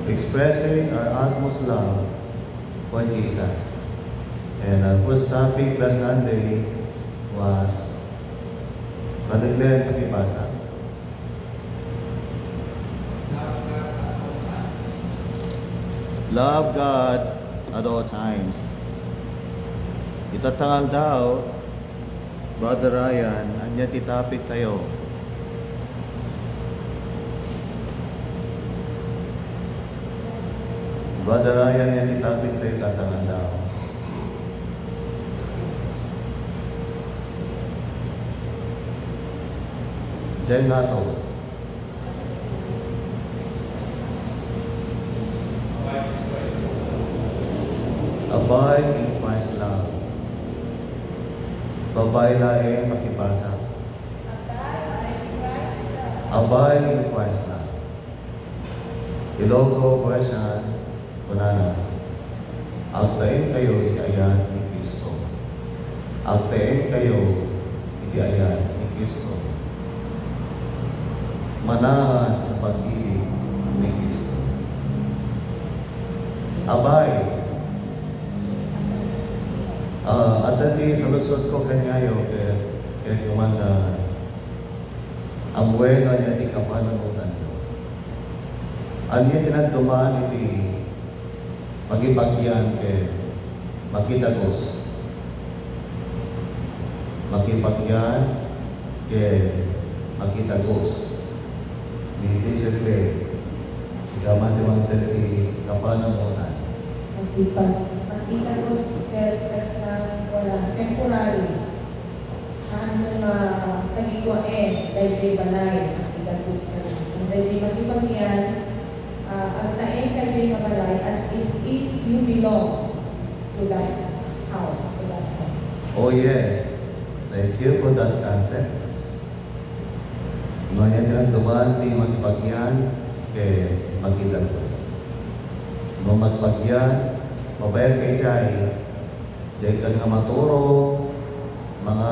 expressing our utmost love for Jesus. And our first topic last Sunday was Brother Glenn, pakibasa. Love God at all times. Itatangal daw, Brother Ryan, anya titapik tayo. Brother Ryan, anya titapik tayo tatangal daw. Diyan nga to. Abide in Christ's love. Babay laing makibasa. Abide in Christ's love. Ilonggo version, kunana. Agtayin kayo, itiayan ni Kristo. Agtayin kayo, itiayan ni Kristo. Manahan sa pag-ibig ni Kristo. Abide. At dati sa lutsod ko kanyayo kaya kumanda ang bueno niya di kapanamutan ko. Ang niya tinagdumaan iti magipagyan kaya makitagos. Makipagyan kaya makitagos. Ni discipline si kaman dati kapanamutan. Makitagos kas na wala temporary ano nga nagigwae dahil balay makitagos ka na dahil makipagyan ang taeng kay balay as if you belong to that house, to that home. Oh yes, thank you for that concept. Ngayon ka dumaan di magpagyan kay magkitagos. No magpagyan, mabayag kay Jai, Jai ka nga maturo, mga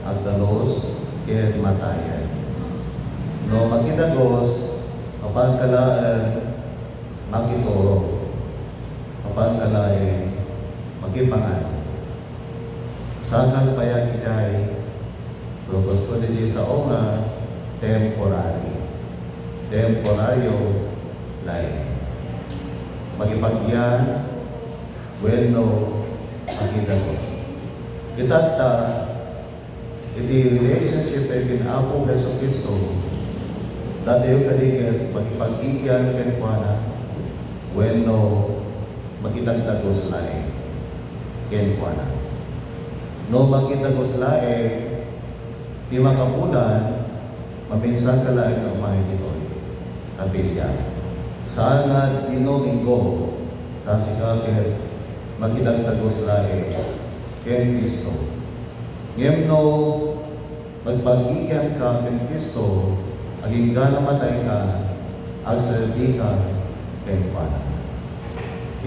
agdalos, kaya matayan. No magkitagos, kapag kalaan, magkituro. Kapag kalaan, magkipangan. Saan payag kay Jai? So gusto din sa una, temporary. Temporaryo life. Magipagyan, bueno, magkitagos. Itata, iti relationship ay kinaapong Yesu Kristo, dati yung kaligid, magipagigyan kenkwana, bueno, magkitagtagos lae, kenkwana. No magkitagos lae, di makapunan, mabinsan ka lae ng mga ditoy, kabilyan. Saan nga dinominggo, kasi kakit, magkitagtagos lae, ken Kristo. Ngayon no, magpagigyan ka ken Kristo, aging namatay ka, agserbi ka, ken Pana.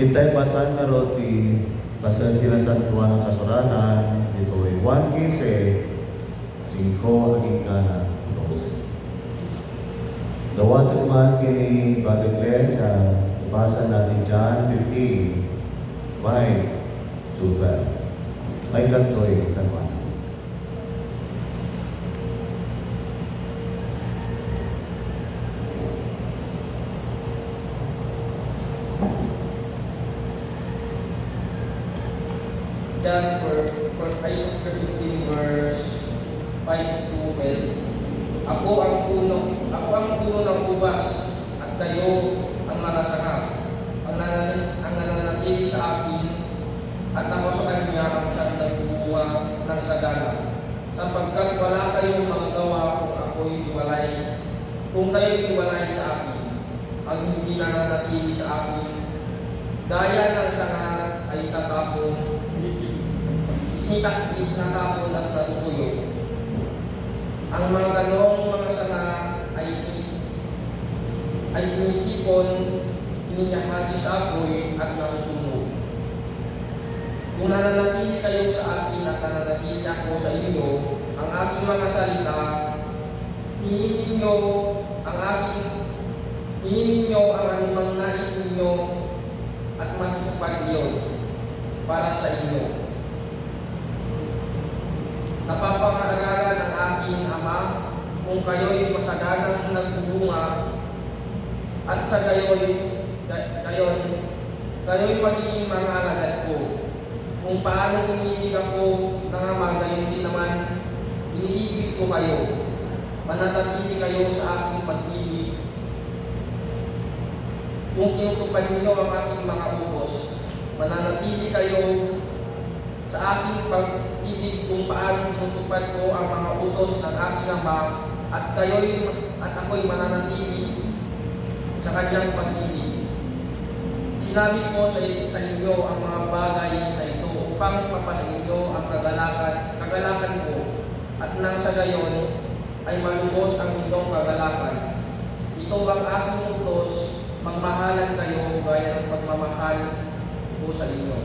Itay pasan nga roti, pasan tinasan tuwa ng kasuratan, dito ay 1:15, 5 aging gana, 12. Dawat man kini Brother Glenn na ibasa natin John 15, 5-12. May kantoy sa Juan. John for 15 verse 5-12. Ako ang puno ng ubas at kayo ang mga sanga. Ang nananatili sa akin at ako sa kanya ang siyang nagbubuwa ng sagana. Sapagkat wala kayong magagawa kung ako'y hiwalay. Kung kayo'y hiwalay sa akin, ang hindi nananatili sa akin, gaya ng sanga ay itatapon, itinatapon at natutuyo. Ang mga ganong mga sanga ay tinitipon, ininahagi sa apoy at nasusunog. Kung nananatili kayo sa akin at nananatili ako sa inyo, ang aking mga salita, hingin ninyo ang anumang nais at matutupad iyon para sa inyo. Napapangaralan ng aking Ama kung kayo'y masaganang nagbubunga at sa gayo'y magiging mga alagad ko. Kung paano iniibig ako ng Ama, gayon din naman iniibig ko kayo. Mananatili kayo sa aking pag-ibig. Kung tinutupad ninyo ang aking mga utos, mananatili kayo sa aking pag-ibig kung paano tinutupad ko ang mga utos ng aking Ama at ako'y mananatili sa kanyang pag-ibig. Sinabi ko sa inyo ang mga bagay na ito upang mapasa inyo ang kagalakan ko at nang sa gayon ay malubos ang inyong kagalakan. Ito ang aking utos, magmahalan kayo gaya ng pagmamahal ko sa inyo.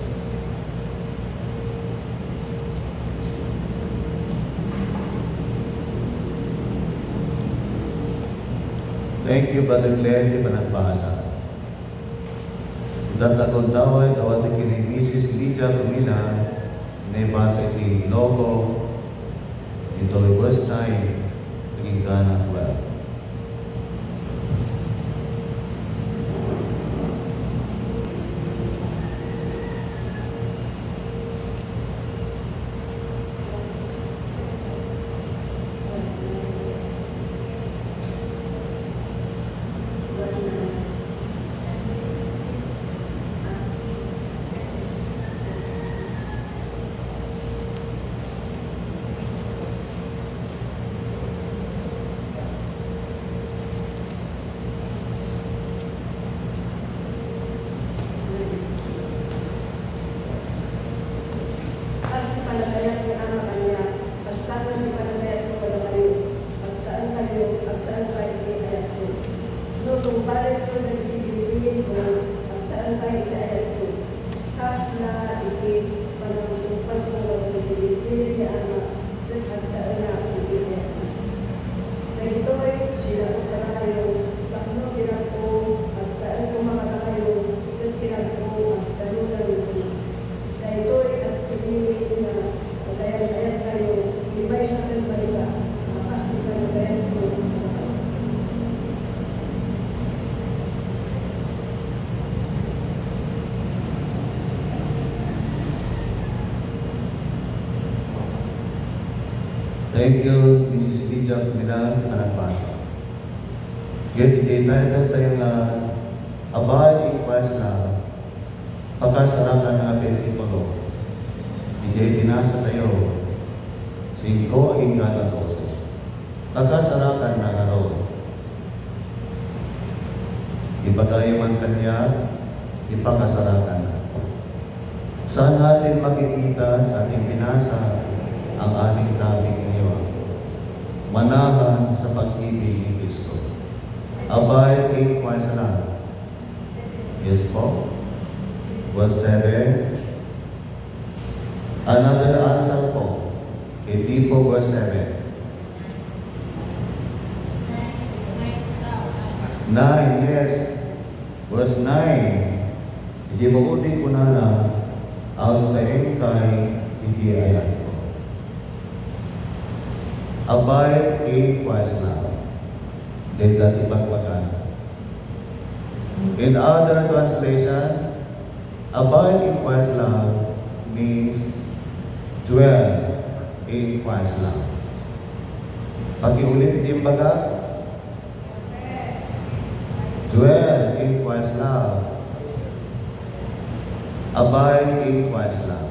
Thank you, Brother Glenn, di panagbasa. Itatagod daway, dawat kini Mrs. Lydia Tumina, inibasa iti logo, ito ay verse 9, naging gana 12. Thank you, Mrs. Lydia Tumina, panagbasa. Get tayo na abay ipas na pagkasarakan ng ating sipolo. Ijay binasa tayo 5 hingga 12. Pagkasarakan na araw. Ibagay man kanya, ipakasarakan na. Saan natin makikita sa ating binasa ang ating topic ngayon? Manahan sa pag-ibig ni Kristo. Abide in Christ na. Yes po. Verse 7. Another answer po. Hindi po verse 7. 9, yes. Verse 9. Hindi mo utin ko na ang taeng kay hindi ayat ko. Abide in Christ na. Then dati bakbakan. In other translation, abide in Christ love means dwell in Christ love. Pag-iulit yung baga, dwell in Christ love. Abide in Christ love.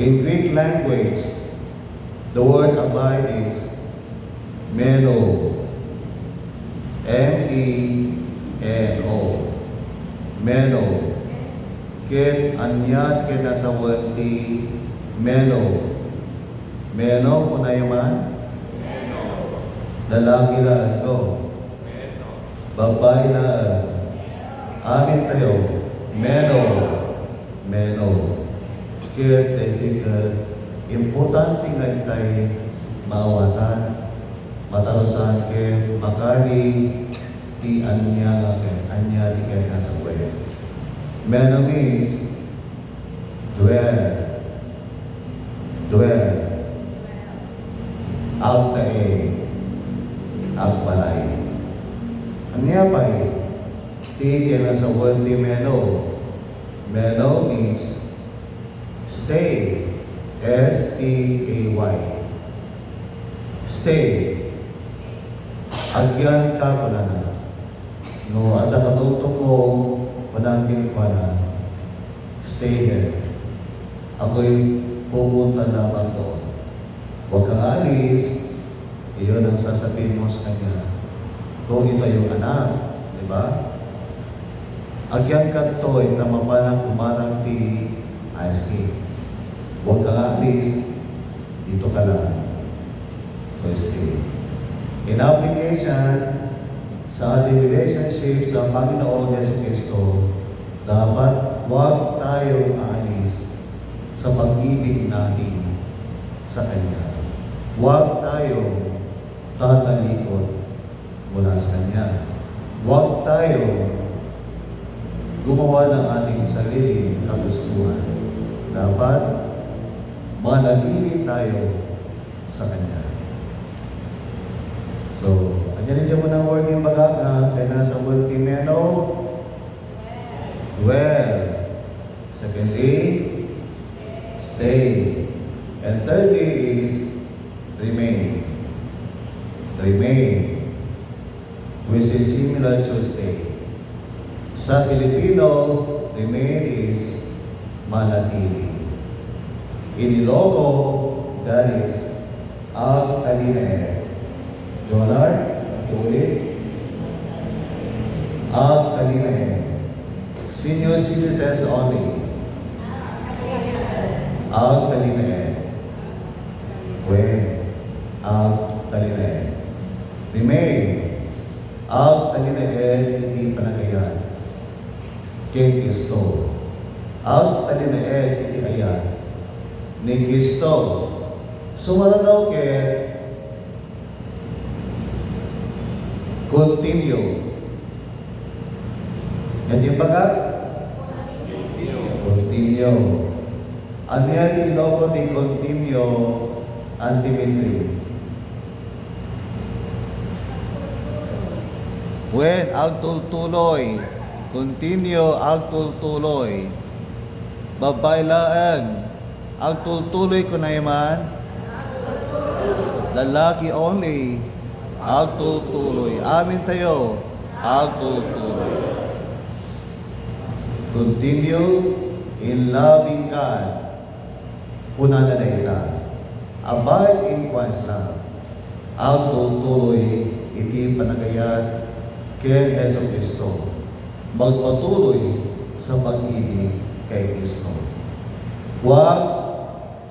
In Greek language, the word abide is meno. M-E-N-O. Meno. Ket anyat ke nasa word di meno. Meno kung na yaman? Meno. Lalaki na ito. Meno. Babae na. Amin tayo. Meno. Meno. Ket importante nga tayo maawatan. Matalusan ke makali ti anya di kaya sa buhay. Meno means dwell. Dwell. Agtae. Agbalay. Ang niya pa kaya na sa word ni Meno. Meno means stay. S-T-A-Y. Stay. Agyan ka pala na. No, ada katutong mo, panangkin pa na. Stay here. Ako'y pupunta lamang doon. Huwag kang alis. Iyon ang sasabihin mo sa kanya. Kung ito yung anak, di ba? Agyan ka to'y na mapanang kumarang ti ISK. Huwag kang alis. Dito ka lang. So stay. In application, sa ating relationship sa Panginoon Yesu Cristo, dapat huwag tayong aalis sa pag-ibig natin sa Kanya. Huwag tayong tatalikod mula sa Kanya. Huwag tayong gumawa ng ating sariling kagustuhan. Dapat manatili tayo sa Kanya. So, andyan din mo ng word yung magaga, kaya nasa word Meno, dwell. Secondly, stay. And thirdly is remain. Remain, which is similar to stay. Sa Filipino, remain is manatili. In Ilocano, that is agtaline. Jonard, tulit. Agtaline. Senior citizens only. Agtaline. When agtaline. Remain. Agtaline, hindi panagayan. Kay Kristo. Agtaline, hindi ayan. Ni Kristo. Sumaranaw kay continue. Yan yung bagat? Continue. Ano yan iloko di continue antimetry? When agtultuloy. Continue agtultuloy. Babaylaan. Agtultuloy ko na yaman. Lalaki only. Agtultuloy. Amin tayo. Agtultuloy. Continue in loving God. Una na ita. Abide in Christ's love. Agtultuloy. Iti panagayat kay Yesu Cristo. Magpatuloy sa pag-ibig kay Kristo. Huwag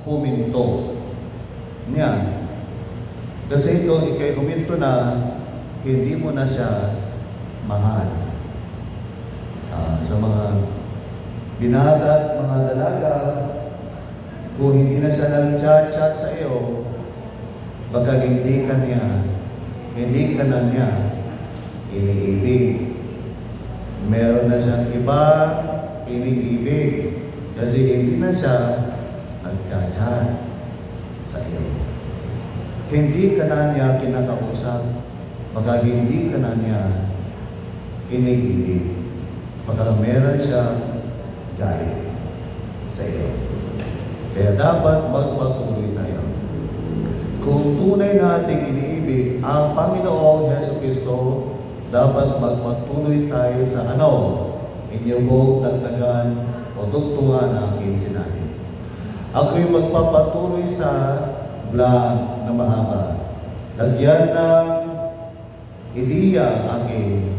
huminto. Niyan. Kasi ito, ikay huminto na, hindi mo na siya mahal. Sa mga binata at mga dalaga, kung hindi na siya nag-chat-chat sa iyo, baka hindi ka na niya iniibig. Meron na siyang iba iniibig kasi hindi na siya nag-chat-chat sa iyo. Hindi ka na niya kinakausap, baka hindi ka na niya iniibig. Baka meron siya galit sa iyo. Kaya dapat magpatuloy tayo. Kung tunay nating iniibig ang Panginoong Yesu Cristo, dapat magpatuloy tayo sa inyong buong dagdagan o dugtungan ang aking sinabi. Ako'y magpapatuloy sa vlog na mahaba. Lagyan ng ideya ang aking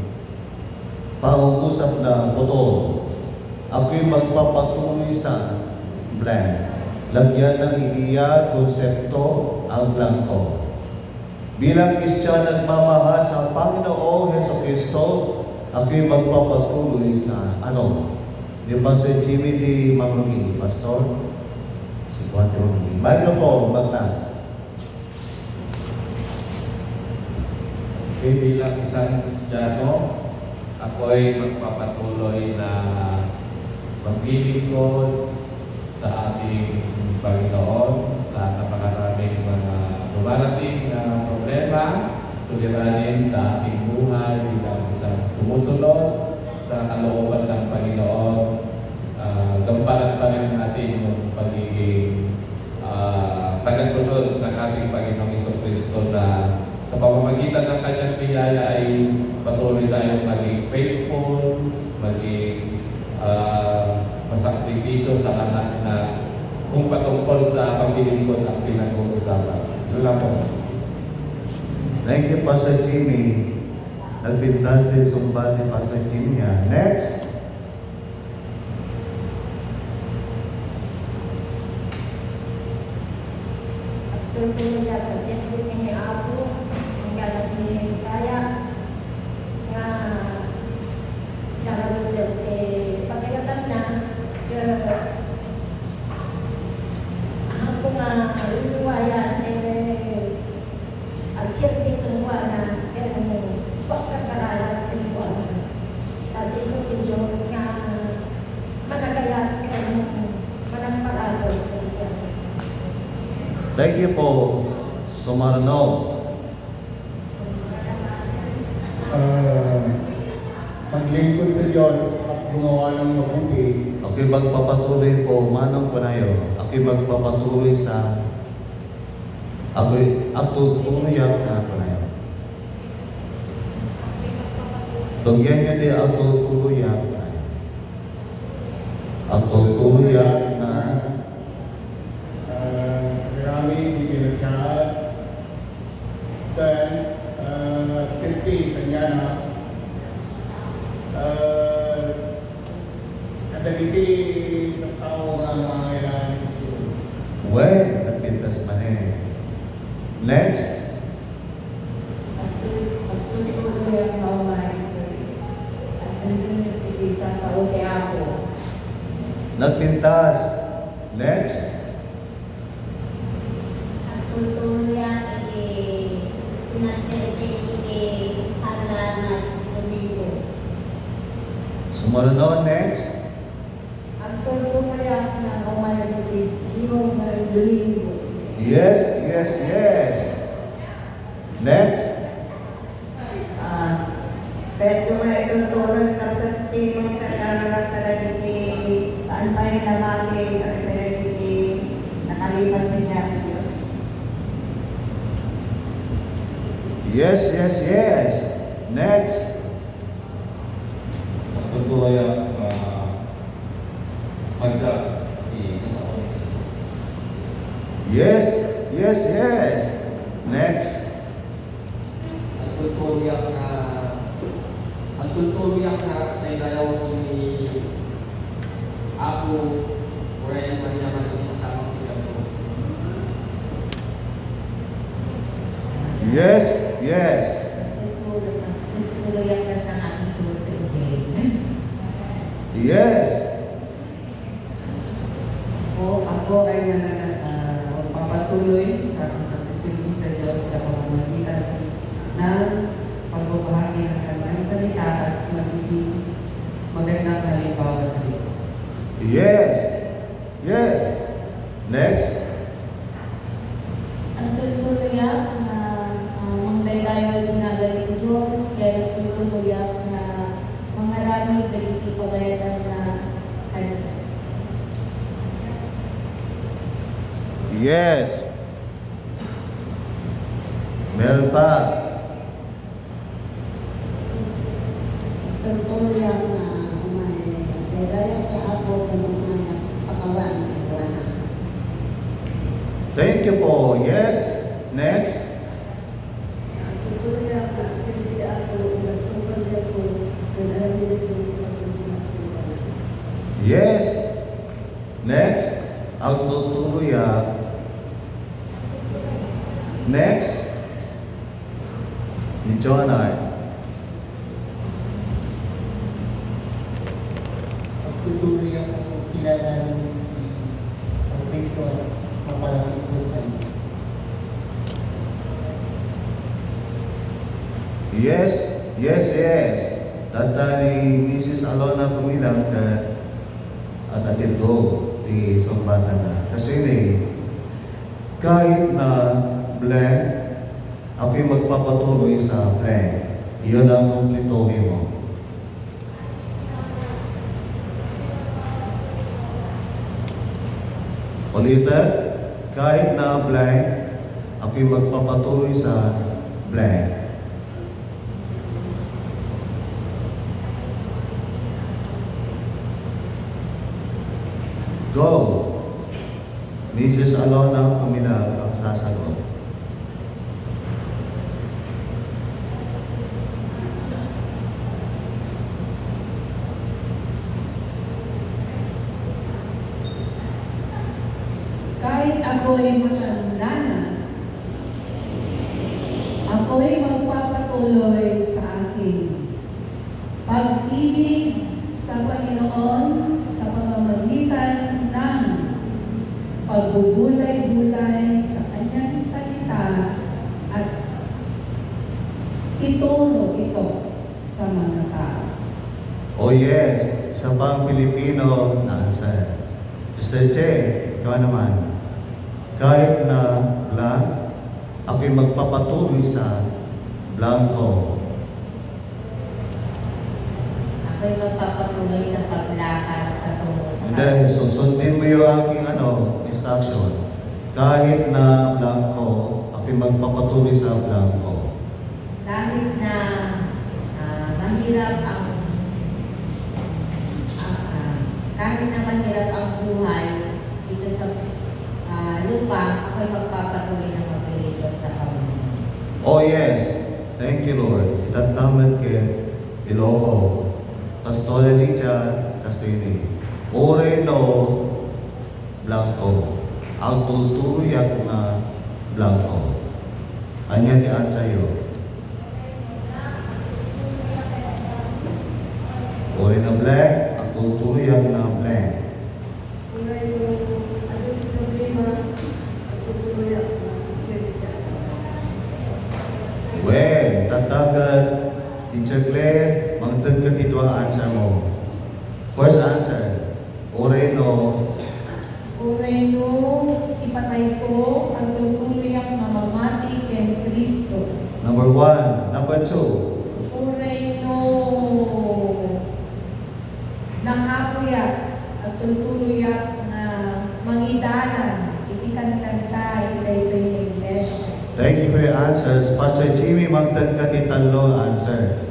pangungusap na button. Ako'y magpapatuloy sa blank. Lagyan ng ideya, konsepto, ang blanko. Bilang Kristiyano nagmamahal sa Panginoong Heso Kristo, ako'y magpapatuloy sa Di ba si Jimmy D. Manglungi, Pastor? Si Juan T. Manglungi. Microphone, magna. Bilang isang Kristiyano, ako'y magpapatuloy na maglilingkod sa ating Panginoon sa napakaraming mga dumarating na problema, suliranin sa ating buhay bilang isang sumusunod sa kalooban ng Panginoon. Gampanan pa rin natin yung pagiging tagasunod ng ating Panginoong Jesucristo na sa pamamagitan ng kanyang biyaya ay patuloy tayong maging faithful, maging masakripisyo sa lahat na kung patungkol sa paglilingkod ang pinag-uusapan. Yun lang po. Thank you, Pastor Jimmy. Nagbintas din sumba ni Pastor Jimmy. Next. Tuloy na pag-sipin ni Apo, ang galapin kaya nga karamihan pagkayatan na ako nga luluwayan ang sipin kong na ganun pagkakaralan kong kasi isutin Diyos nga managayat kang managparabot Thank you po, Sumarno. Paglingkod sa Diyos at gumawa ng mabuti. Ako'y magpapatuloy po, Manong Panayo. Ako'y magpapatuloy sa... Ako'y tutuloyan na Panayo. Tugyan niyo din ang tutuluyan Panayo. Ang tutuluyan na... Marami dikilos ka. Dan silpi kanya na kadagiti ng tao nga mga kailangan ito. Well, nagpintas man eh. Next. Pagtuloy ang maway at nandun isa sa ote ako. Nagpintas. Next. Tutuloy ang pinagserite halaman domingo. Sumarno. Next. Ang tuloy na umayagiti hirong na domingo. Yes, yes, yes. Next. Kahit kumaya itong tuloy na sa timay kagararan kadagiti saan pa yung namati at kadagiti nakalipan din niya ang Diyos. Yes, yes, yes. Next. Tutuloy ang pagka isa sa Kristo. Yes, yes, yes. Next. Ang tutuluyak na naidayaw ni ako Urayan Manyaman ng masamang pinagpo. Yes, yes. Tutuluyan na ng aking sultan. Yes. Ako ay papatuloy sa pagsisilbi sa Diyos sa pamamagitan ng pagbabahagi ng kanyang salita at magiging magandang halimbawa sa iyo. Yes. Yes. Next. Ang tutuluyan na mangdaydayo ginagalit ng Diyos, kaya tutuluyan na mangarami dagiti pagayatan na kanya. Yes. Meron pa. Tuloy ang may daydayan ka ako kung may pakawan ng buwana. Thank you po. Yes. Next. Tuloy ang silbi ako, nagtungkol ako, nalamin ito Yes. Next. Ang tutuloy. Next. Ni John R. Pagtutuloy ako kilalanin si ang Kristo at mapalapit ko sa Kanya. Yes, yes, yes. Tanda ni Mrs. Alona Pumilang at atindo di sumbatan na. Kasi ni, kahit na blank, ako'y magpapatuloy sa blank. Iyon ang kumplituhin mo. Ulitin, kahit na blank, ako'y magpapatuloy sa blank. Go! Mrs. Alona Kuminal ang sasagot. Kahit ako'y matanda na, ako'y magpapatuloy sa aking pag-ibig sa Panginoon sa pamamagitan ng pagbubulay-bulay sa kanyang salita at ituro ito sa mga tao. Oh yes, sa pang Pilipino na answer. Sister Che, ikaw naman. Kahit na blank, ako'y magpapatuloy sa blanco. Ako'y magpapatuloy sa paglakad patungo sa Hindi, susundin mo yung aking instruction. Kahit na blanco, ako'y magpapatuloy sa blanco. Kahit na mahirap ang buhay dito sa lupa, ako'y magpapatuloy na maglilingkod sa Panginoon. Oh yes, thank you Lord. Itatamad ke Iloko. Pastora Licha Castini. Ore no blanco. Ang tutuluyak na blanco. Anya diyan sa'yo. Ore no black. Ang tutuluyak na black. Well, tatagat Teacher Claire, mangtagkat ito ang answer mo. First answer, Oreno. Oreno, ipatay ko ang tutuluyang mamamati kay Kristo. Number 1. Number 2. Oreno, nakapuyak at tutuluyak na mangidalan, itikantanta, ito yung iglesia. Thank you for your answers. Pastor Jimmy, mangtagkat italo answer.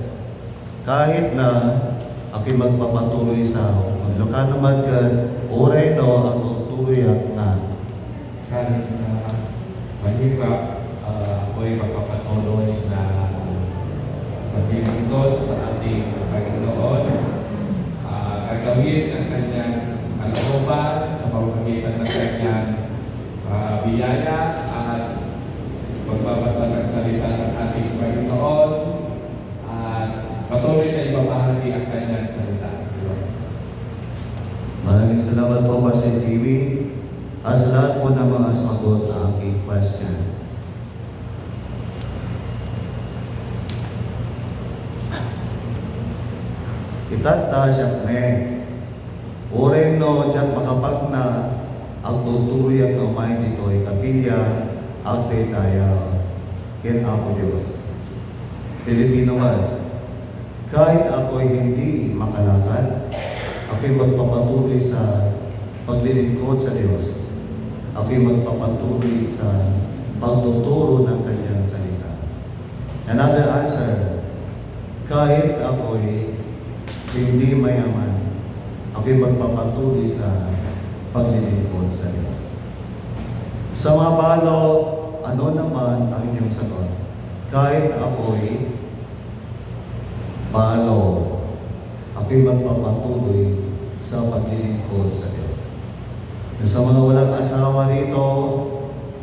Kahit na ako'y magpapatuloy sa magluka naman ka, Oreno ang tutuluyak na. Kahit na mahirap, ako'y magpapatuloy na maglilingkod sa ating Panginoon. Gagawin ang kanyang kalooban sa pamamagitan ng kanyang biyaya at pagbabasa ng salita ng ating Panginoon at patuloy na ibabahagi ang kanyang salita. Maraming salamat po, Pastor Jimmy. Sa lahat po ng mga sumagot na aking question. Itata siya Oreno siya makapag na ang tutuloy at umay dito ay kapilya ate tayo ken ako Diyos. Pilipino man, kahit ako'y hindi makalakad, ako'y magpapatuloy sa paglilingkod sa Diyos. Ako'y magpapatuloy sa pagtuturo ng kanyang salita. Another answer, kahit ako'y hindi mayaman, ako'y magpapatuloy sa paglilingkod sa Diyos. Sa mga balo, ano naman ang inyong sagot? Kahit ako'y balo, ako'y magpapatuloy sa paglilingkod sa Diyos. Sa mga walang asawa rito,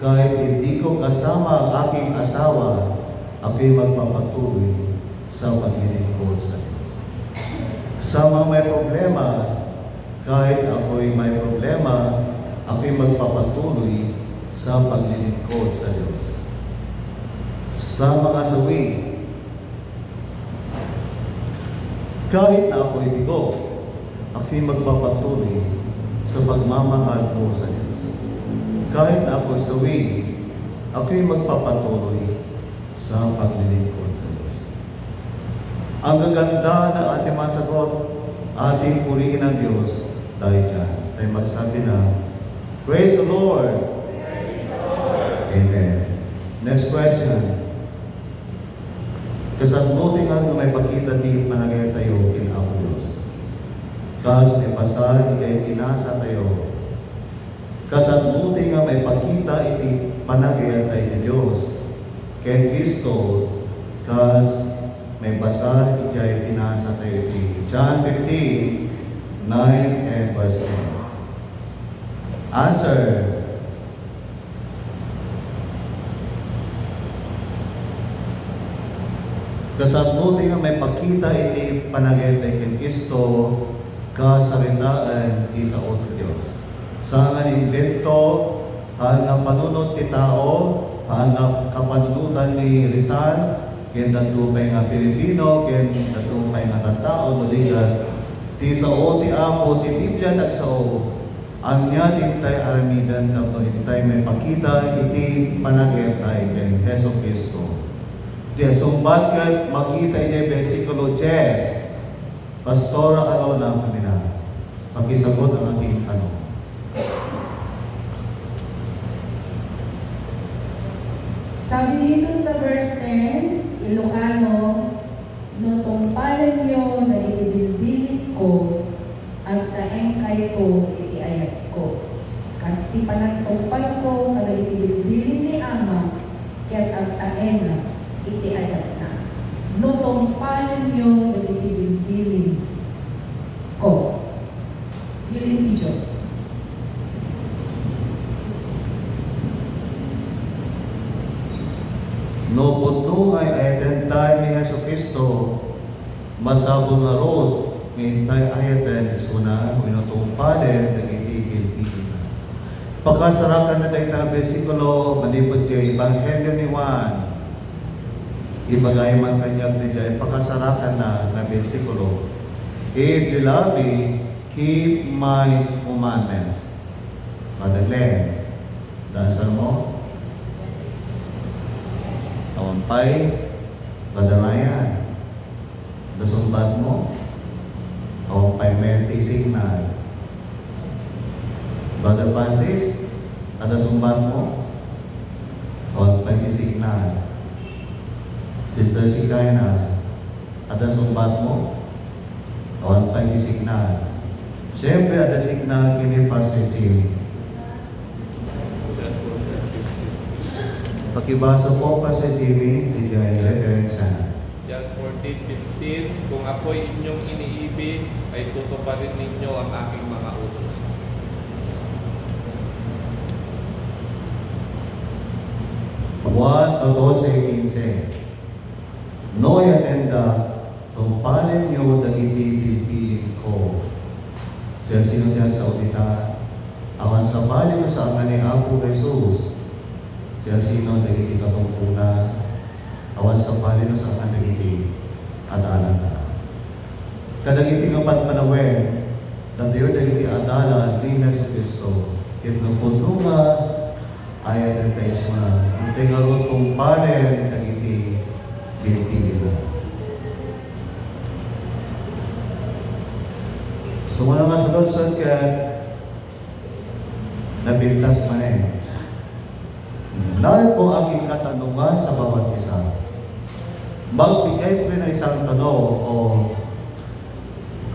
kahit hindi ko kasama ang aking asawa, ako'y magpapatuloy sa paglilingkod sa Diyos. Sa mga may problema, kahit ako'y may problema, ako'y magpapatuloy sa paglilingkod sa Diyos. Sa mga sawi, kahit na ako'y bigo, ako'y magpapatuloy sa pagmamahal ko sa Diyos. Kahit na ako'y sawi, ako'y magpapatuloy sa paglilingkod sa Diyos. Ang gaganda na ating masagot, ating purihin ang Diyos dahil dyan. Tayo magsabi na, Praise the Lord! Praise the Lord! Amen. Next question. Kasatnuti nga nung may pakita di panagay tayo in ako Diyos. Kas may pasal, ikay pinasa tayo. Kasatnuti nga may pakita iti panagay tayo ni Diyos. Kaya Kristo, kas may pasal, ikay pinasa tayo iti. John 15, 9 and verse 10. Answer. Kasatnuti nga may pakita iti panagaytay kay Kristo kasaritaan isa o Diyos. Sa nga invento, hanga panunod ti tao, hanga kapanunutan ni Rizal, ken natupay nga Pilipino, ken natupay nga tattao, nuligan, ti sao ti Apo, ti Biblia nagsao, ang niya tintay aramidan, tapos tintay may pakita iti panagaytay kay Heso Kristo. Sumbat kat makita niya versikulo 10. Pastora araw na kami na. Pakisagot ang ating tanong. Sabi dito sa verse 10, Ilocano, no tungpalan nyo na itibilbilin ko, at taeng kayo iti ayat ko. Kasi panagtungpal ko, kada itibilbilin ni Ama, kaya't ang taeng iti ayat na. No tungpalan nyo na itibilbilin ko. Bilin ni Diyos. No punto ay identity ni Yesu Kristo, masabong na road, ngintay ayatan isuna, winutungpalan, nag-itigil-tigil na. Pagkasarakan na tayo na versikulo, manipod kay Ebanghelyo ni Juan, ibagay man kanyang medya, pagkasarakan na versikulo, if you love me, keep my commandments. Madaglen, dansan mo, tawampay, badalayan, dasumbat mo, tawampay menti signal. Brother Francis, ada sumbat mo, tawampay ti signal. Sister Sikaina, ada sumbat mo, tawampay ti signal. Siyempre, ada signal kini Pastor Jimmy. Pakibasa po pa sa Jimmy, di dyan referensya. John 14:15, kung ako'y inyong iniibig, ay tutuparin ninyo ang aking mga utos. Juan 12:15. No yatenda, tumparin nyo dagiti bilbilin ko. Siya sino dyan sa udita, awan sa bali na sa nga ni Apo Jesus, siya sino dagiti katungkuna, awan sa bali na sa nga dagiti adalan na. Kadagiti nga panpanawen, datiyo dagiti adalan ni Yesu Kristo, kitnupod nga ayat ng tayo na, hindi nga ron kung palen dagiti bilbilin na. So wala nga sa Lord ka nabintas man eh. Lalo po ang katanungan sa bawat isa. Magbigay ko na isang tanong o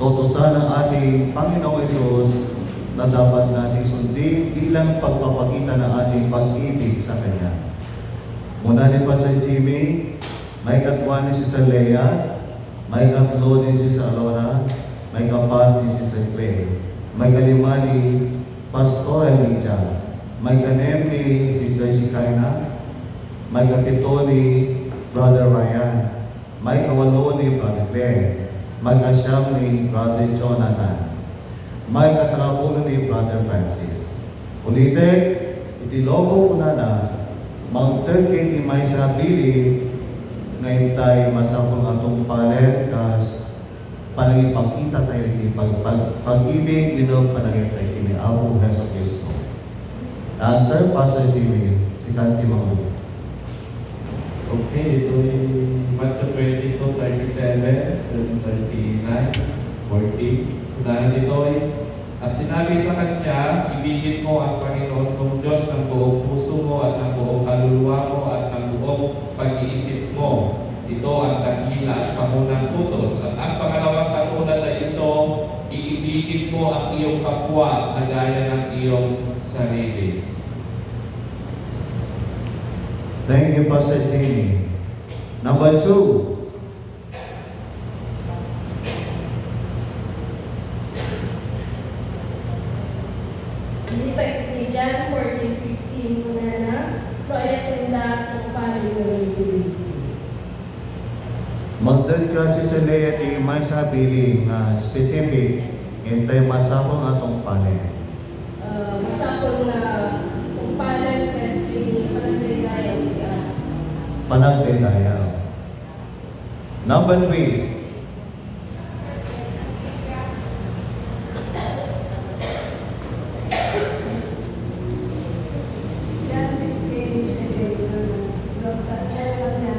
kautusan ng ating Panginoong Hesus na dapat natin sundin bilang pagpapakita ng ating pag-ibig sa Kanya. Muna din pa sa Jimmy, may katwa ni si sa Leia, may katlo din si sa Alona, may kapat ni si sa Clay, may kalima ni Pastor Elijah, may kanem ni Sister Shikaina, may kapito ni Brother Ryan, may kawalo ni Brother Clay, may kasyam ni Brother Jonathan, may kasarapuno ni Brother Francis. Ulitin, itilogo ko na Mountain kay may sabili ngayon tayo masapong atong palen kas tayo pagkita tayo iti pag-ibig binog panagitay kini Apo Heso Kristo. Answer, Pastor Jimmy, si Kanti Mangulo. Okay, ito yung Matthew 22, 37, 39, 40. Unahan dito at sinabi sa kanya, ibigin mo ang Panginoon mong Diyos ng buong puso mo at ng buong kaluluwa mo at ng buong pag-iisip mo. Ito ang dakila at pangunang utos. At ang pangalawang katulad ay ito, iibigin mo ang iyong kapwa na gaya ng iyong sarili. Thank you, Pastor Jimmy. Number 2. Dito ni John 14:15 muna na proyek tenda kung paano yung Magdad ka si Salea di may sabili nga specific hintay masapong atong pale. masapol na kung paano yung panagdagaya o diyan. Panagdaydayaw. Number 3. Yan, yung sa Dokta, kaya niya,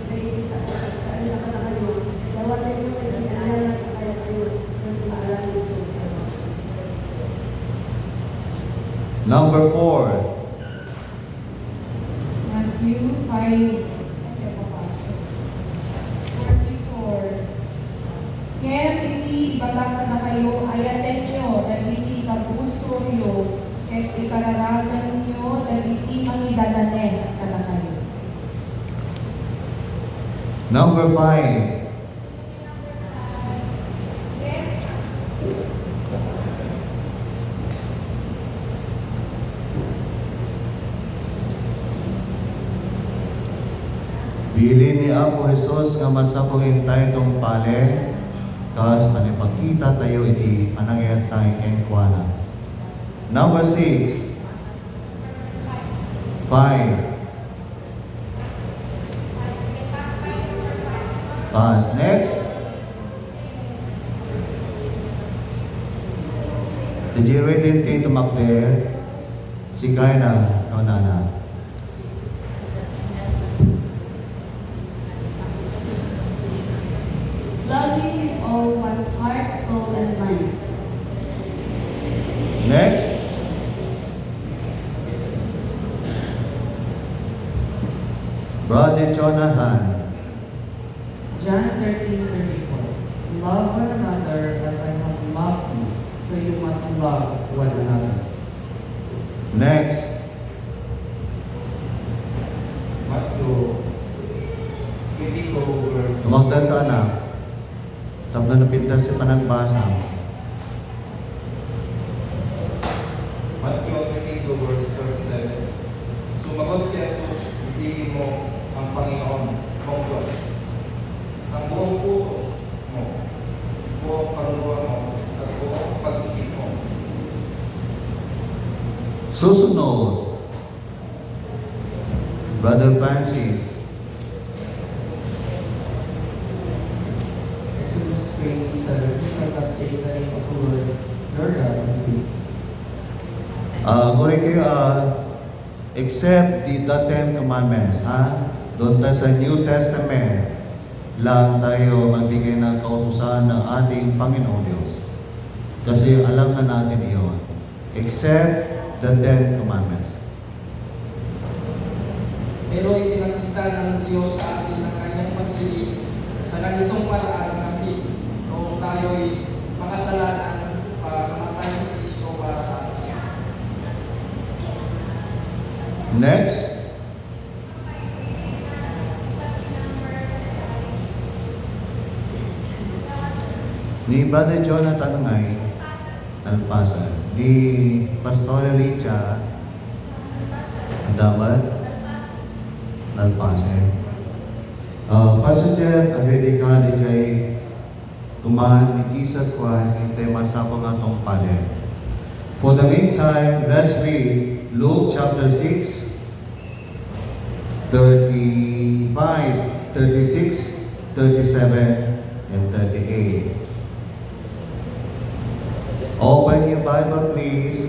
nag-iisa ko, kaya na kayo, nawalan nyo kayo, yan na kaya kayo, yung maalam ito. Number 4. Matthew 5, 44. Kaya iti ibagat ka na kayo, ayaten nyo, dagiti kapuso nyo, ket ikararagan nyo, dagiti mangidadanes ka na kayo. Number 5. Bilin ni Apo Jesus nga masapong hintay itong pale, kas panipagkita tayo iti anangyat tayo kenkwana. Number 6. 5. Pass. Next. Did you ready to tumakde? Si Kaina, kaunana. Love him with all one's heart, soul, and mind. Next. Brother Jonathan. John 13:34. Love one another as I have loved you, so you must love one another. Next. Matthew 22 verse Tumagdan ka na. Tapos na napintas sa panagbasa. Matthew 22 verse 37. Sumagot si Jesus, ibigin mo ang Panginoon mong Diyos ang buong puso mo, buong kaluluwa mo, at buong pag-isip mo. Susunod. Brother Francis. Exodus 27, you shall not take the name of the Lord your God in vain. Kuri kayo, except the Ten Commandments, ha? Doon tayo sa New Testament lang tayo magbigay ng kautusan ng ating Panginoong Diyos. Kasi alam na natin iyon. Except the Ten Commandments. Pero ipinakita ng Diyos sa atin ang kanyang pag-ibig sa ganitong paraan kahit noong tayo'y makasalanan namatay si Kristo para sa atin. Next. Ni Brother Jonathan ngay, Alpasan. Ni Pastor Licha, Damat, Alpasan. Pastor Jeff, agree ka ni Jay, tumahan ni Jesus Christ, hintay masapang atong pale. For the meantime, let's read Luke chapter 6, 35, 36, 37, and 38. Bible, please.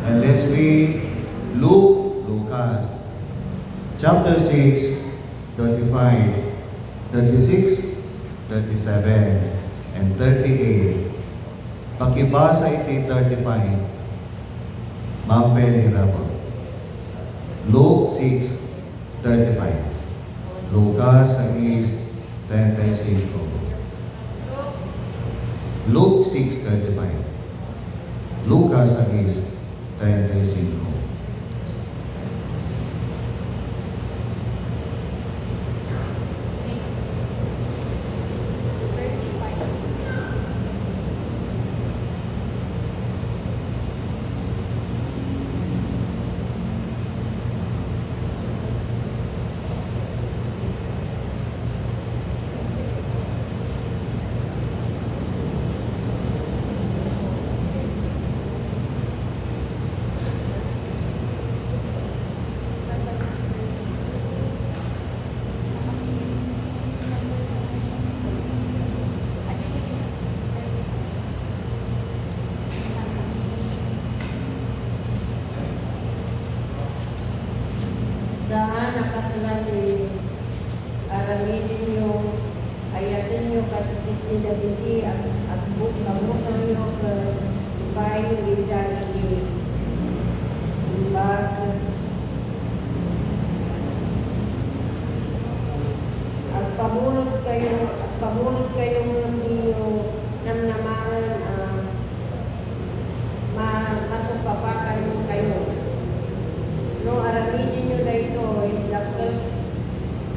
And let's read Lucas, chapter 6, 35, 36, 37, and 38. Pakibasa iti 35. Ma'am Peli Rabo. Luke 6:35. Lucas 6:35. Luke 6:35. Lucas 6:35. Saan nakasulat aramidin nyo, ayatin nyo katikit ni Davidi at kamusan nyo ke bayo idan di ibag at pamulot kayo ng iyo ng namangan masupapatan mo kayo. No aramidin nyo dahito,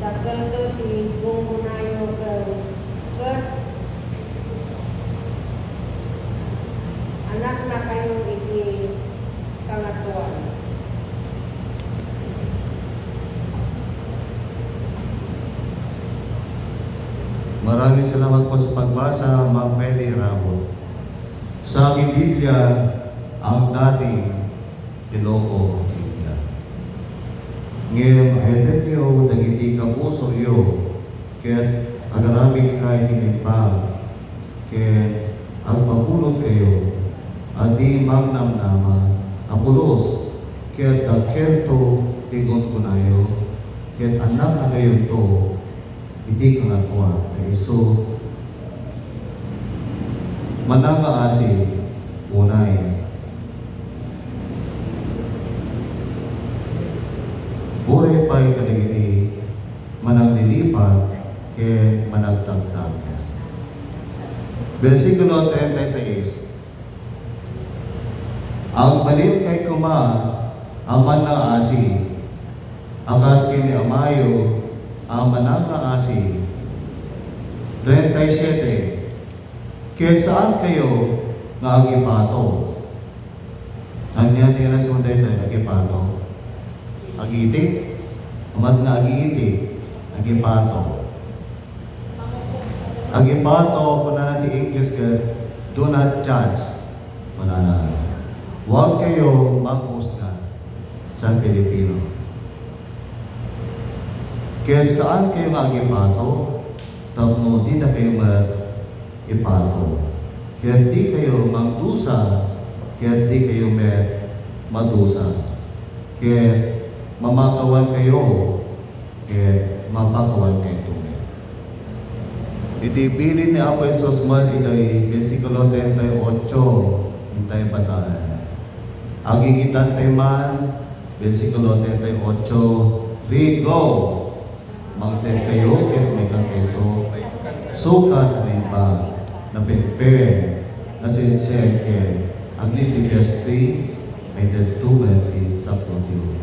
dakal to ti gumunayo ket anak na kayo iti kangatuan. Maraming salamat po sa pagbasa, Ma'am Peli Rabo. Sa aking Biblia, ang dating Iloko Biblia. Ngayon, ayatin niyo, dagiti kapuso iyo, ket agaramig kay tinipag, ket ang pagulot kayo, adi mangnamnama, apulos, ket dakento tigon kunayo, ket anak na kayo to, hindi ka nga so, mananga asi, unay. Buray pa'y kaligiti, manang lilipat, ke managtagtagas. Versikulo 36. Ang balim kay kuma, aman na asi, akas kini amayo, ang mananga asi. 37. Kaya saan kayo nga agipato? Ang niya tingnan sa sunday tayo, agipato. Agiti? Amad nga agiti, agipato. Agipato, kung na natin English ka, do not judge. Wala na. Huwag kayo mag-husga sa Pilipino. Kaya saan kayo mag-ipato? Tapno di na kayo mag-ipato. Kaya di kayo magdusa, kaya di kayo madusa. Kaya mamakawan kayo, kaya mapakawan kayo tunay. Itipili ni Apo Jesus man ito'y versikulo 38, hintay basahan. Agigitan tayo man, versikulo 38, read, go! Mangten kayo, kaya may kangketo, sukat na iba, na prepare, na sinseke, ang lilibiyasti, may dagtumeti sa kodyo.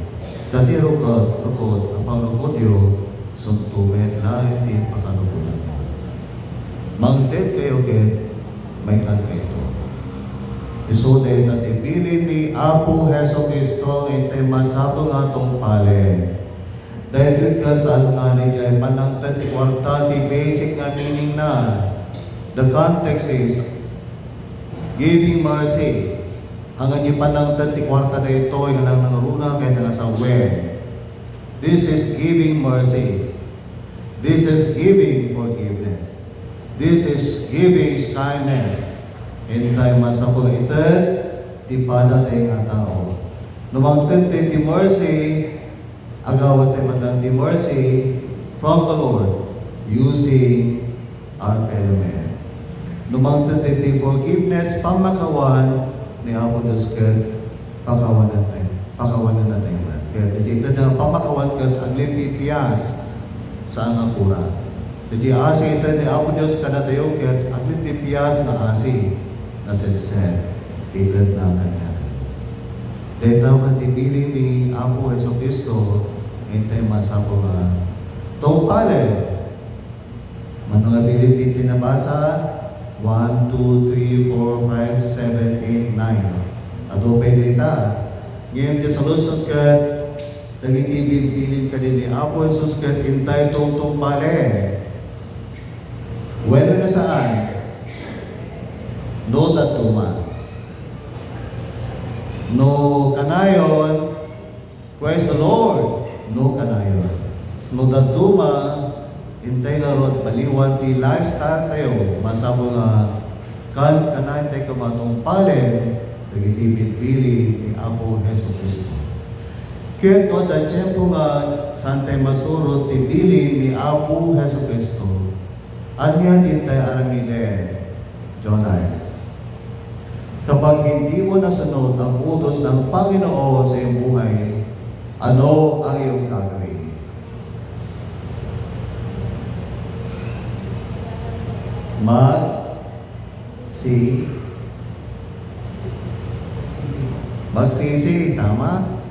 Dati rukod, ang pangrukodyo, suntumet na hindi pakarukunan. Mangten kayo, kaya may kangketo. Isude na tibili ni Apo Heso Cristo, ite masabong atong palen. Dahil ka sa alunganay dyan, panangtad ti kwarta, ti basic nga meaning na. The context is giving mercy. Hanggang yung panangtad ti kwarta na ito, yung nang nangaruna kaya nga sa wen. This is giving mercy. This is giving forgiveness. This is giving kindness. In time masabong itan, di pada tayo nga tao. Numangtod tayo di mercy, agawat tayo matang di mercy from the Lord using our fellow man. Numangtod tayo di forgiveness, pamakawan ni Apo Diyos kat pakawanan natin. Kaya dito na pamakawan kat aglim pipiyas sa ang akura. Jadi asi ito ni Apo Diyos kada tayo kat aglim pipiyas na asi na sinset dito na kanya. Dahil tawag tibili ni Apo Yeso Cristo, hintay masapo nga tungpalin. Manong abilin dito nabasa, 1, 2, 3, 4, 5, 7, 8, 9. Ato pwede ta. Ngayon ka sa lusot ka, naging ibilbilin ka din ni Apo Jesus ka, hintay tungpalin. When na saan? No tatuma. No kanayon, praise the Lord. No kanayon. No datuma, hintay nga ron, baliwan ti lifestyle tayo. Masabo nga, kanayon tayo kamatong palen, nagitibit-bili ni Apo Jesu Cristo. Kaya no, dahil tiyempo nga, saan tayo masurot, tibili ni Apo Jesu Cristo. Anya din tayo aramiden, Jonah. Kapag hindi mo nasunod ang utos ng Panginoon sa iyong buhay, ano ang iyong gagawin? Magsisi, tama?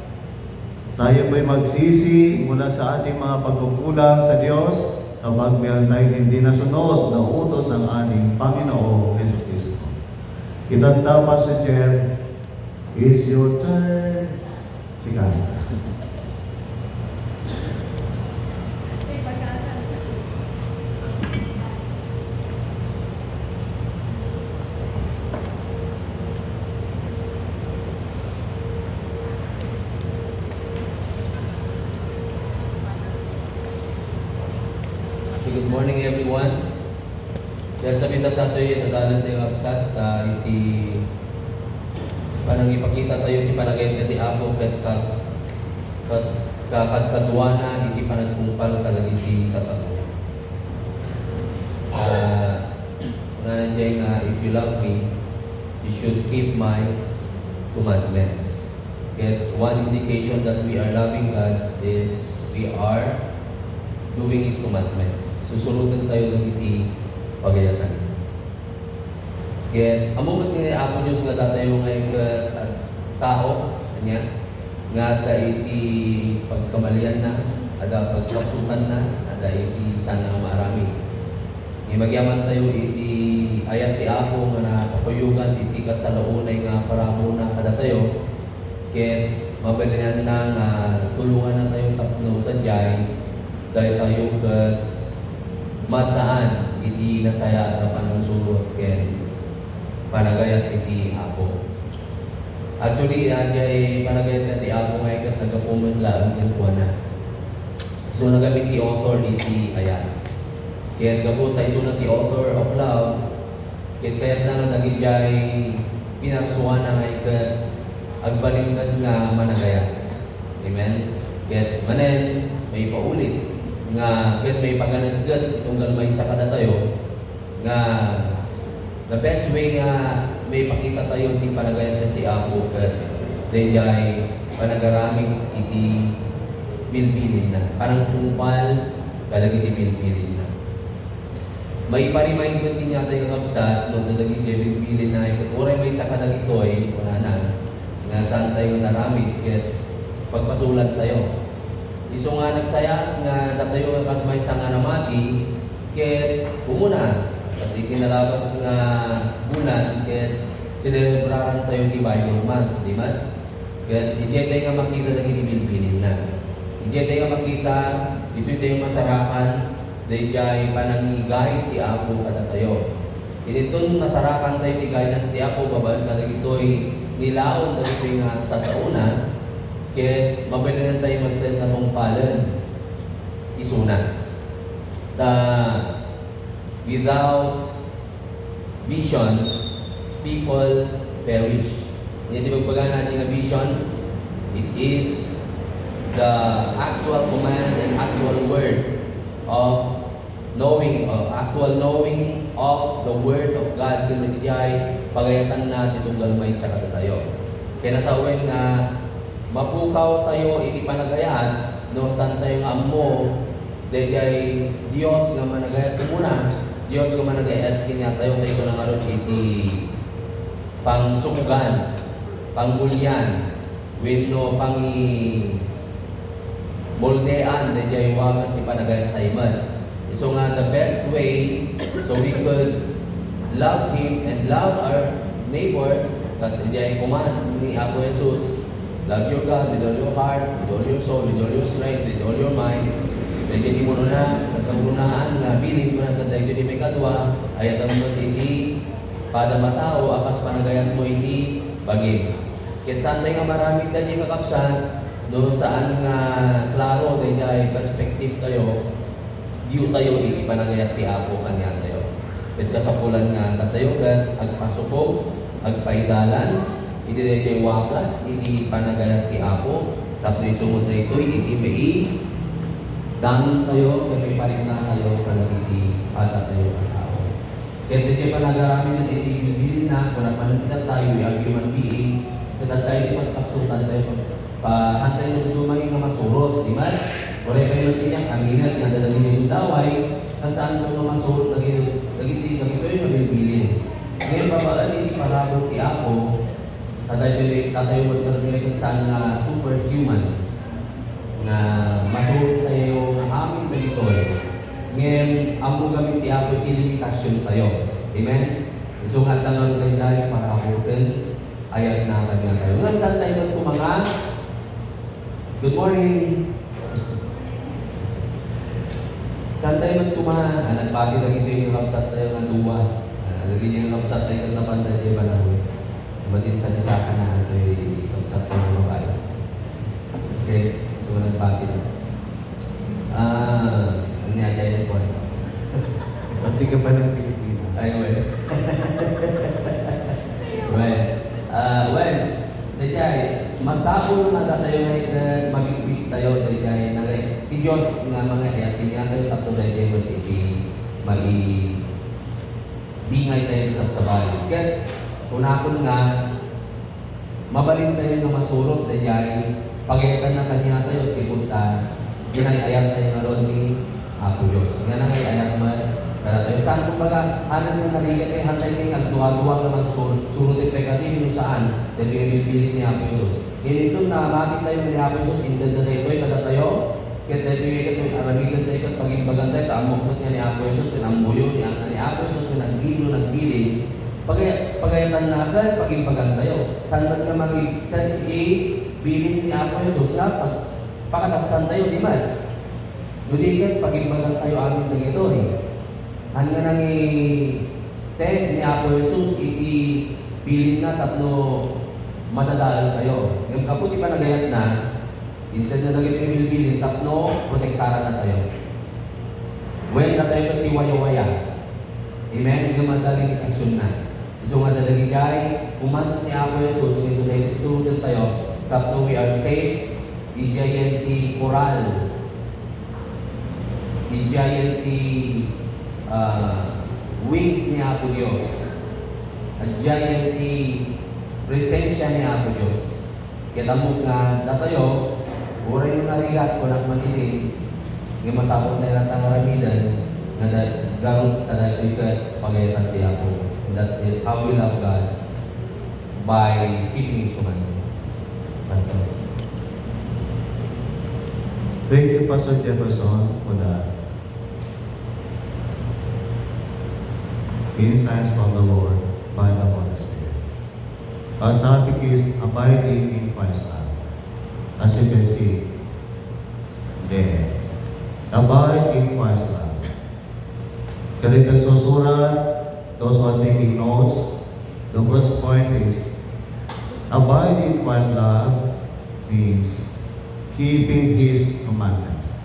Tayo ba'y magsisi mula sa ating mga pagkukulang sa Diyos kapag meron tayong hindi nasunod na utos ng ating Panginoon Yesu Cristo? Itanda pa si Jer, it's your turn. Sige. Good morning everyone. Kaya sabi ta sa ito'y nadalan tayo kapsat, iti panang ipakita tayo iti panagayat iti Apo kat kakadkadwana iti panagkumpal kadag iti sasato. Nandiyan nga, if you love me, you should keep my commandments. Kaya one indication that we are loving God is we are doing His commandments. Susunodin tayo ng iti pagayatan. Kaya, among ni Apo Diyos nga datayo ngayon tao, kanya, nga da iti pagkamalian na, ada pagkapsukan na, ada iti sana ang marami. Ngayon magyaman tayo iti ayat ti Apo nga napapayugan iti kasalaunay nga paramo na kada tayo. Kaya, mabalinan na nga tulungan na tayong tapno sa diyay dahil tayo mataan iti nasaya na panangsurot ken panagayat iti Apo. Actually, ay panagayat iti Apo ngay kat nagapuman lang ken kuana. So nagamit ti author iti ayat. Ken gabot ay sunod ti author of love. Ken kayat na naging jay pinaksuan na ngay kat agbalinggan nga managayat. Amen. Ken manen may paulit nga ket may paganaggat itong galmay sa kada tayo nga the best way nga may pakita tayo ti panagayat ti Apo ket dayjay panagaraming iti bilbilin na parang tumpal kadag iti bilbilin na may parimayin din niya tayo kakabsat nung nadaging bilbilin na ket oray may sa kadag itoy wala na nga saan tayo naramit ket pagpasulat tayo. Iso nga nagsaya nga datayo nga kasmay sa nga namati ket umuna kasi kinalabas nga bulan ket sinebraran tayo di Bible month, di ba? Ket ije tayo nga makita dagiti bilbilin na. Ije tayo nga makita ito tayo masarakan dayjay panangigay ti Apo kada tayo. Initon masarakan tayo ti guidance ti Apo babaen kada itoy nilaon dagiti nga sasauna. Kaya mabilinan tayo magtend na tungpalan. Isuna. Without vision, people perish. Hindi magpagaan natin nga vision. It is the actual command and actual word of actual knowing of the word of God kung nagigay pagayatan natin itong galmay sa katatayo. Kaya nasa uwin nga mapukaw tayo iti panagayat no saan tayo nga mo dahil Diyos nga managayat ko muna Diyos nga managayat kanya tayo tayo na nga ron iti pangsukugan panggulyan wenno pangi moldean dahil wagas si panagayat tayo man. So nga the best way so we could love Him and love our neighbors kasi diyan command ni Apo Jesus, love your God with all your heart, with all your soul, with all your strength, with all your mind. Dahil mo na nagkagunaan nga bilin mo na dahil di may kadwa ay at mo iti pada matao akas panagayat mo iti bagay. Kaya saan tayo nga maraming dahil kakapsan doon saan nga klaro dahil perspective tayo view tayo iti panagayat ti Apo kanya tayo. At kasapulan nga tatayogan, agpasupog, agpaidalan, iti tayo waklas, iti panagayat ti Apo, tapos isunod na ito, iti may danon tayo, kaya may parin na tayo, kalang iti pata tayo ang tao. Kaya tayo panagaramin at iti bilbilin na, kung napanagkitan tayo, we are human beings, kaya tayo di magkapsutan tayo, pahantay na dumay nga masurot, di ba? Oray pa yung tinyang aminat nga dadalhin yung daway na saan ko na masurot nagiti yung nabilbilin. Ngayon babaan hindi parabot ti Apo tatayo mo ngayon saan na superhuman na masurot tayo na amin dito ngayon amo gamit ti Apo iti limitasyon tayo. Amen? Isungat lang ang tayo dahil para abutin ayat na kanya tayo. Ngayon saan tayo mga good morning. Saan tayo magtumahan? Nagbati na ito yung kapsat tayo ng duwa. Lagyan yung kapsat tayo kag napanda tayo balahoy. Matin sa nisaka na ito yung kapsat tayo ng babae. Okay, so nagbati na. Ang niyagay po. Pati ka ba ng Pilipinas? Ay, well. Well, dahil masako na tayo ngayon magigit tayo dahil ni Diyos nga mga ayat kanya tayo tapos dahil iti bingay tayo sa sabali. Kaya unakon nga mabalin tayo na masurot dahil pagayatan na kanya tayo si punta ginay-ayat tayo na ron ni Apo Diyos. Nga na ngay ayat man kaya tayo saan kumbaga hanan mo narigat kayo hantay kayo agduwa-duwa naman surot at pekati nyo saan dahil pinipili ni Apo Jesus. Ngayon ito na matik tayo ni Apo Jesus indan na tayo kada tayo kaya tayo pinipili kayo aramidan tayo kat pagimbagan tayo taamokot niya ni Apo Jesus kinambuyo niya ni Apo Jesus nagbili pagayatan na agad pagimbagan tayo saan ba't nga magitan bilin ni Apo Jesus na pagkataksan tayo di man nudikan pagimbagan tayo amin na ito hanggang nang ten ni Apo Jesus iti bilin na tapno madadaan tayo. Ngayon kaputi pa nagayat na intend na naging yung bilin tapno protektaran na tayo. When na tayo kat si waya-waya. Amen? Ngayon madalinikasyon na. So nga dadagigay umans ni Apo Jesus ngayon sunod tayo tapno we are safe i-giant coral i-giant wings ni Apo Diyos at giant presensya ni Apo Diyos. Kaya tamok nga datayo uray mo narigat ko ng manilig nga masapot na ilang tangaramidan na garot tadalikat pagayatan ti Apo. And that is how we love God by keeping His commandments. Pastor. Thank you, Pastor Jefferson, for the insights from the Lord by the Holy Spirit. Our topic is abiding in Christ's love. As you can see there, abide in Christ's love. Kalitag susurat, those who are taking notes, the first point is, abide in Christ's love means keeping His commandments.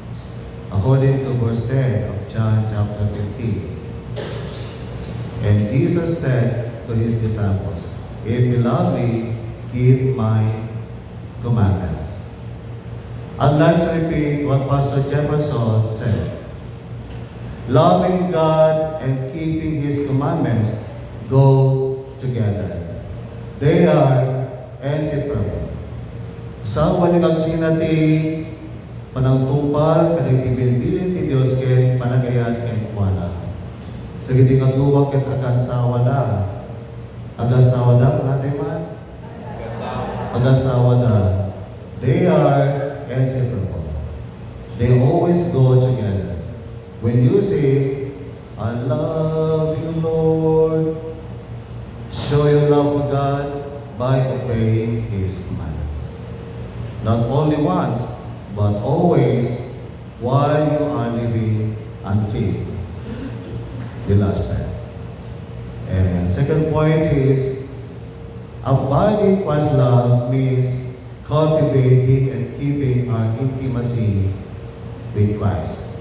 According to verse 10 of John chapter 15. And Jesus said to His disciples, if you love me, keep my commandments. I'd like to repeat what Pastor Jefferson said. Loving God and keeping His commandments go together. They are inseparable. Sa walikag sinati panangtupal kadagiti bilbilin ti Dios ken panagayat ken kuana. Dagiti kaduwa ken agasawa da. Agasawa da kanate man? Agasawa da. They are inseparable. They always go together. When you say, I love you, Lord, show your love for God by obeying His commandments. Not only once, but always while you are living until the last breath. And second point is, abiding Christ's love means cultivating and keeping our intimacy with Christ.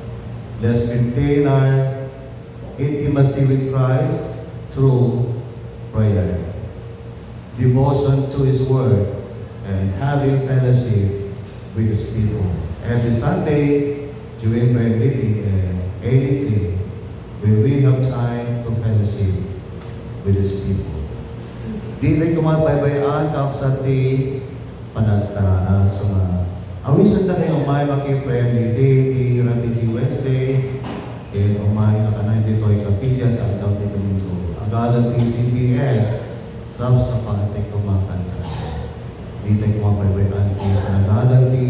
Let's maintain our intimacy with Christ through prayer, devotion to His Word, and having fellowship with His people. Every Sunday, during prayer meeting and anything, when we have time to fellowship with His people. Di tayo kumapaybayan kapsat di panagtaraan sa mga awisan na kayo umay maki-prayer meeting di Rapid Wednesday kaya umay na kanay dito ay kapilya at daw dito nito. Agalan ti CBS sa pagkakit kumakanta. Di tayo kumapaybayan di panagalan di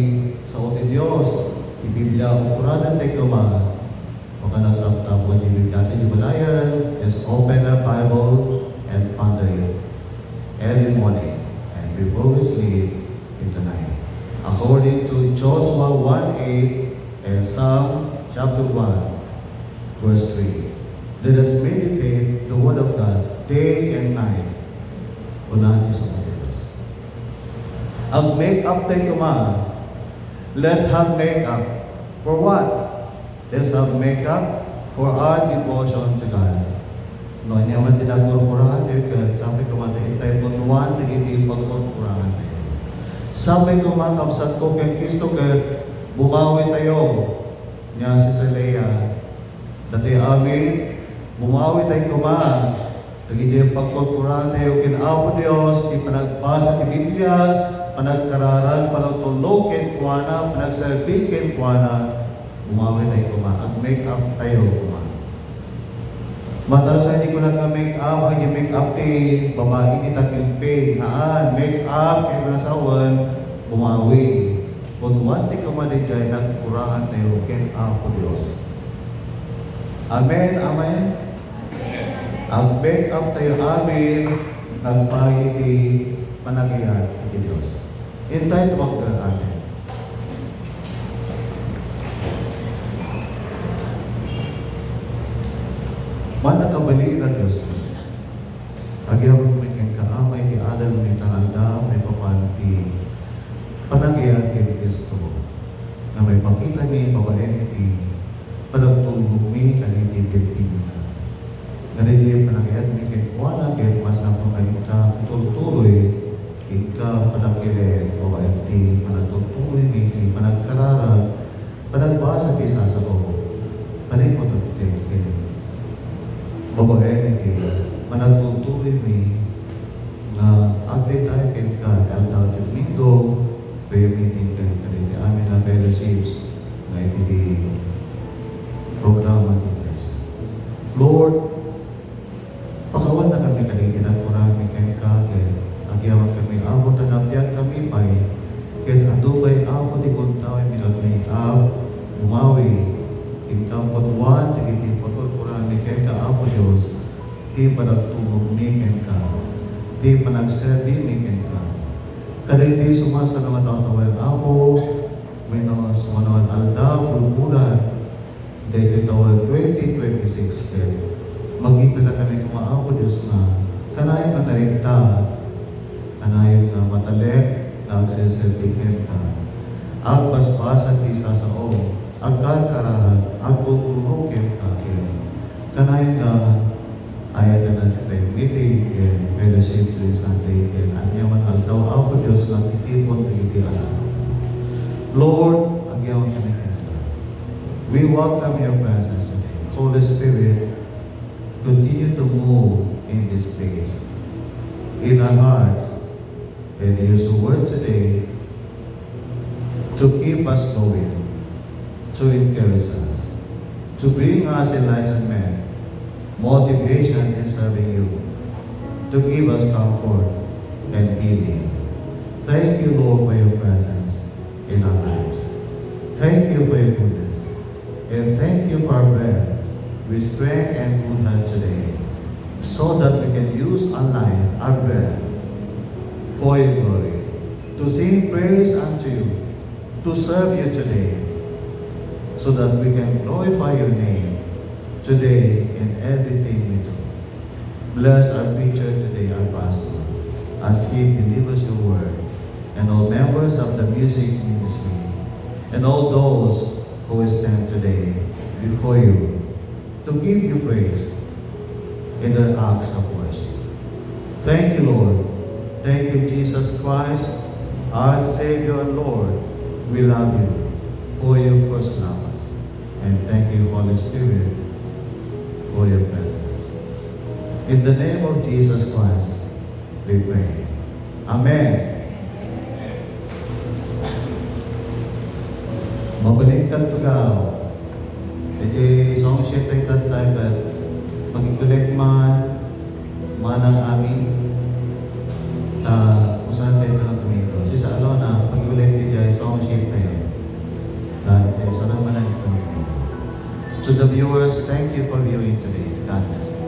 sa ote Diyos di Biblia ukuradan tayo kumakanta. Makanagtap-tap when you read natin yung balayan, just open our Bible and ponder it every morning and before we sleep in the night. According to Joshua 1:8 and Psalm chapter 1, verse 3. Let us meditate the Word of God day and night. Unahin sa mga Diyos. Ang make-up tayo let's have make-up. For what? Let's have make-up for our devotion to God. No, niya man tinagurkurahan tayo, sabi ko man tayo punuan, nagiti pagkurkurahan tayo. Sabi ko man kapsat ko kay Kristo kay bumawi tayo niya si Salea. Dati amin, bumawi tayo kuma. Nagiti pagkurkurahan tayo kinapo Diyos, di panagbasa ni Biblia, panagkararag, panagtulog ken kuana, panagserbi ken kuana. Bumawi tayo kuma. Ag-make up tayo kuma. Matalas hindi ko lang make up, ang make up ti babae ni Tatilping. Make up kay nasawan, bumawi. Kung one ti kumaligay, nagkurahan tayo ken Apo Diyos. Amen, amen. Ag-make up tayo amin, nagpahi ti panagayat iti Diyos. Hintay tumakdan amin. Mana kabaliin ang Diyos. Agyawin mo kang kaamay ti adal mo ni talanda, may papanti. Panagayat kay Kristo. Na may pakita ni babaeng ti panagtulog mi kanitibit-tibit. Nandiyan panagayat mi kay kuwana kay masama kayo ka tutuloy ika panagkire babaeng ti panagtutuloy mi ti panagkararag panagbasa ti sasabaw. Panay mo tagtid kay babae ni managtutuloy mi na agday tayo kay kaldaw at Domingo prayer meeting kayo kaniti amin na fellowships na iti di programa ti Christ. Lord, pakawan na kami kaniti na kurami kay kagay agyawan kami abot na napiyag kami pa'y kaya adubay abot di kuntawin mi ag-make up umawi kintampon one tigiti pagkurkurami kay Apo Diyos, di panagtulog ni ka, di panagserbi ni ka. Kada di sumasa na matatawain Apo, may na sumanawan aldaw, bulbulan, dahil tawag 2026 kaya magkita na kami kumaapo Diyos na kanayon na narinta, kanayon na matalik, na agsiserbi ka. Ang basbasan di sasao, agkarkarahan, agtutulogin ka kanayon na ayat na prayer meeting and fellowship during Sunday and anyaman aldaw Lord, again kami kaya. We welcome your presence today. Holy Spirit, continue to move in this place, in our hearts, and use the word today to keep us going, to encourage us, to bring us enlightenment, motivation in serving you, to give us comfort and healing. Thank you, Lord, for your presence in our lives. Thank you for your goodness. And thank you for our breath with strength and good health today, so that we can use our life, our breath, for your glory, to sing praise unto you, to serve you today, so that we can glorify your name today in everything we do. Bless our preacher today, our pastor, as he delivers your word, and all members of the music ministry, and all those who stand today before you to give you praise in their acts of worship. Thank you, Lord. Thank you, Jesus Christ, our Savior and Lord. We love you for you first love us. And thank you, Holy Spirit, for your presence. In the name of Jesus Christ, we pray. Amen. Mabalintag tugaw. Iti song sheet ay tatay kat mag-collect man manang amin usahan tayo ng tumito. Si sa alona, pag-collect di dyan song sheet tayo. Dahil tayo sa naman na ito. To the viewers, thank you for viewing today. God bless.